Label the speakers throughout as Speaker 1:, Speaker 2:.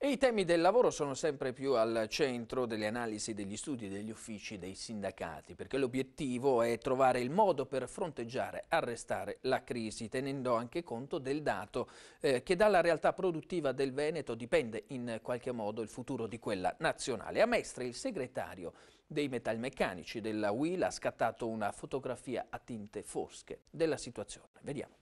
Speaker 1: E i temi del lavoro sono sempre più al centro delle analisi degli studi degli uffici dei sindacati, perché l'obiettivo è trovare il modo per fronteggiare, arrestare la crisi, tenendo anche conto del dato che dalla realtà produttiva del Veneto dipende in qualche modo il futuro di quella nazionale. A Mestre il segretario dei metalmeccanici della UIL ha scattato una fotografia a tinte fosche della situazione. Vediamo.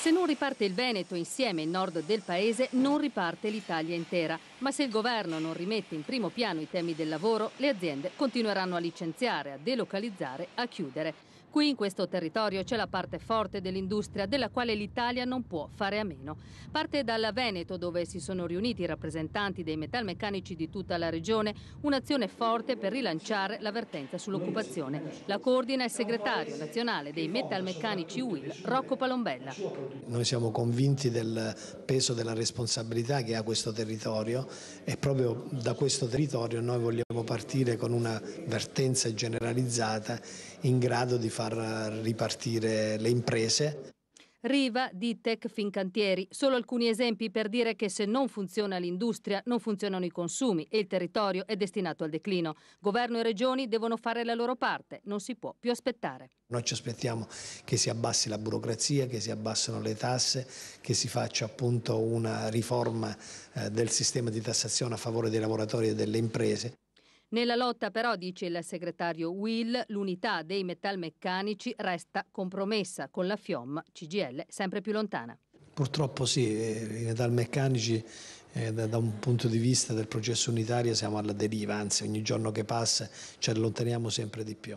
Speaker 2: Se non riparte il Veneto insieme il nord del paese, non riparte l'Italia intera. Ma se il governo non rimette in primo piano i temi del lavoro, le aziende continueranno a licenziare, a delocalizzare, a chiudere. Qui in questo territorio c'è la parte forte dell'industria della quale l'Italia non può fare a meno. Parte dal Veneto, dove si sono riuniti i rappresentanti dei metalmeccanici di tutta la regione, un'azione forte per rilanciare l'avvertenza sull'occupazione. La coordina il segretario nazionale dei metalmeccanici UIL, Rocco Palombella.
Speaker 3: Noi siamo convinti del peso della responsabilità che ha questo territorio e proprio da questo territorio noi vogliamo partire con una vertenza generalizzata in grado di far ripartire le imprese.
Speaker 2: Riva, Ditec, Fincantieri, solo alcuni esempi per dire che se non funziona l'industria non funzionano i consumi e il territorio è destinato al declino. Governo e regioni devono fare la loro parte, non si può più aspettare.
Speaker 3: Noi ci aspettiamo che si abbassi la burocrazia, che si abbassino le tasse, che si faccia appunto una riforma del sistema di tassazione a favore dei lavoratori e delle imprese.
Speaker 2: Nella lotta però, dice il segretario UIL, l'unità dei metalmeccanici resta compromessa con la FIOM CGIL sempre più lontana.
Speaker 3: Purtroppo sì, i metalmeccanici da un punto di vista del processo unitario siamo alla deriva, anzi ogni giorno che passa ci allontaniamo sempre di più.